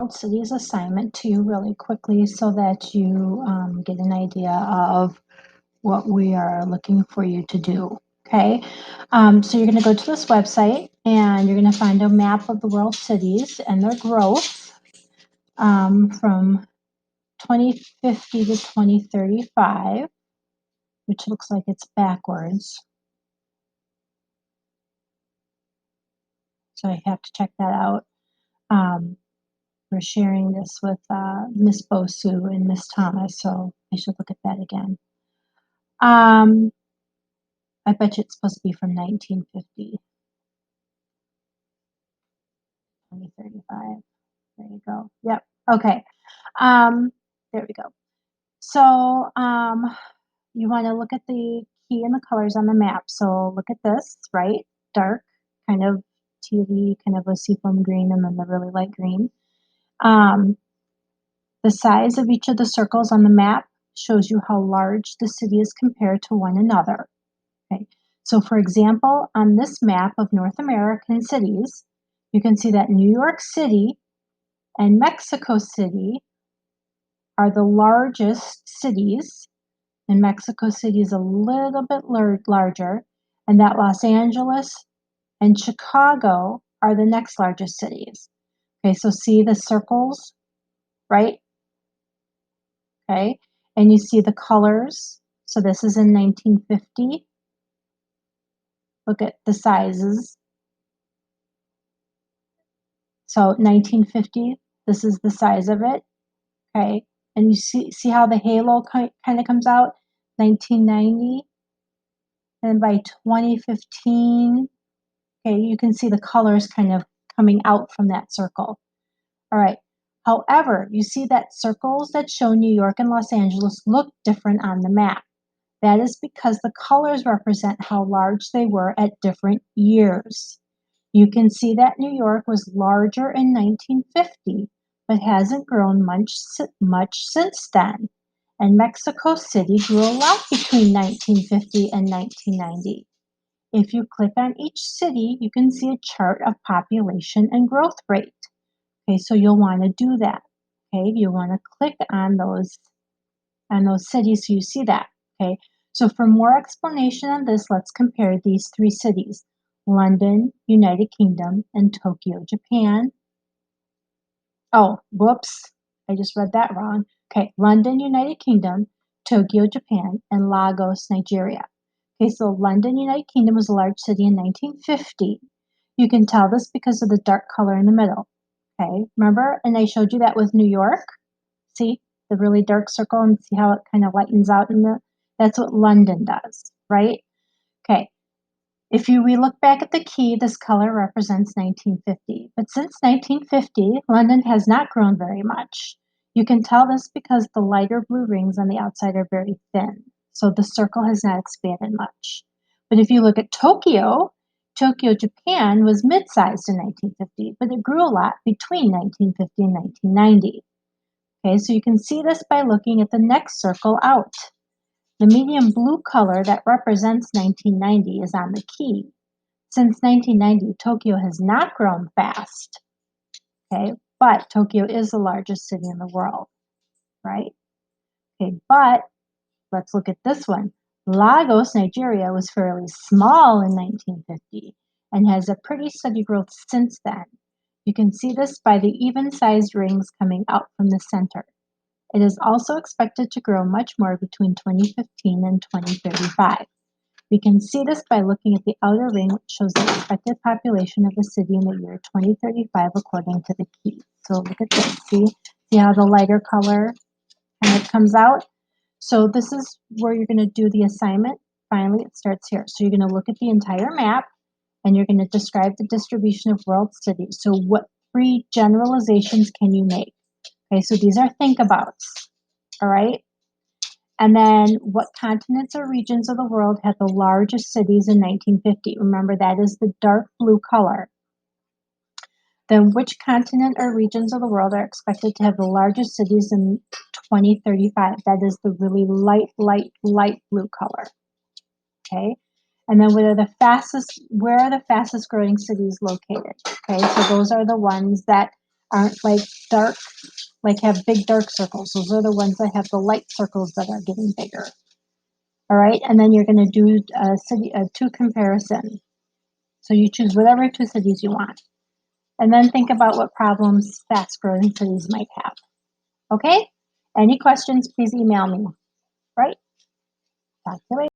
Cities assignment to you really quickly so that you get an idea of what we are looking for you to do. Okay, so you're going to go to this website and you're going to find a map of the world cities and their growth from 2050 to 2035, which looks like it's backwards. So I have to check that out. We're sharing this with Miss Bosu and Miss Thomas, so I should look at that again. I bet you it's supposed to be from 1950, 2035. There you go. Yep. Okay. There we go. So you want to look at the key and the colors on the map. So look at this, right? Dark, kind of tealy, kind of a seafoam green, and then the really light green. The size of each of the circles on the map shows you how large the city is compared to one another. Okay. So for example, on this map of North American cities, you can see that New York City and Mexico City are the largest cities, and Mexico City is a little bit larger, and that Los Angeles and Chicago are the next largest cities. Okay, so see the circles, right? Okay, and you see the colors. So this is in 1950. Look at the sizes. So 1950, this is the size of it. Okay, and you see how the halo kind of comes out. 1990, and by 2015, okay, you can see the colors kind of coming out from that circle. All right. However, you see that circles that show New York and Los Angeles look different on the map. That is because the colors represent how large they were at different years. You can see that New York was larger in 1950, but hasn't grown much since then. And Mexico City grew a lot between 1950 and 1990. If you click on each city, you can see a chart of population and growth rate. Okay, so you'll want to do that. Okay, you want to click on those cities so you see that. Okay, so for more explanation on this, let's compare these three cities: London, United Kingdom, and Tokyo, Japan. Oh, whoops, I just read that wrong. Okay, London, United Kingdom, Tokyo, Japan, and Lagos, Nigeria. Okay, so London, United Kingdom was a large city in 1950. You can tell this because of the dark color in the middle. Okay, remember? And I showed you that with New York. See the really dark circle and see how it kind of lightens out in the, that's what London does, right? Okay, if we look back at the key, this color represents 1950. But since 1950, London has not grown very much. You can tell this because the lighter blue rings on the outside are very thin. So the circle has not expanded much. But if you look at Tokyo, Japan was mid-sized in 1950, but it grew a lot between 1950 and 1990. Okay, so you can see this by looking at the next circle out. The medium blue color that represents 1990 is on the key. Since 1990, Tokyo has not grown fast, okay, but Tokyo is the largest city in the world, right? Okay, but let's look at this one. Lagos, Nigeria was fairly small in 1950 and has a pretty steady growth since then. You can see this by the even-sized rings coming out from the center. It is also expected to grow much more between 2015 and 2035. We can see this by looking at the outer ring, which shows the expected population of the city in the year 2035 according to the key. So look at this. See how the lighter color kind of comes out? So this is where you're going to do the assignment. Finally, it starts here. So you're going to look at the entire map and you're going to describe the distribution of world cities. So what three generalizations can you make? Okay, so these are think abouts, all right? And then what continents or regions of the world had the largest cities in 1950? Remember, that is the dark blue color. Then which continent or regions of the world are expected to have the largest cities in 2035? That is the really light blue color, okay? And then where are the fastest growing cities located? Okay, so those are the ones that aren't like dark, like have big dark circles. Those are the ones that have the light circles that are getting bigger. All right, and then you're going to do a two comparison. So you choose whatever two cities you want. And then think about what problems fast-growing cities might have. Okay? Any questions, please email me. Right? Talk to you later.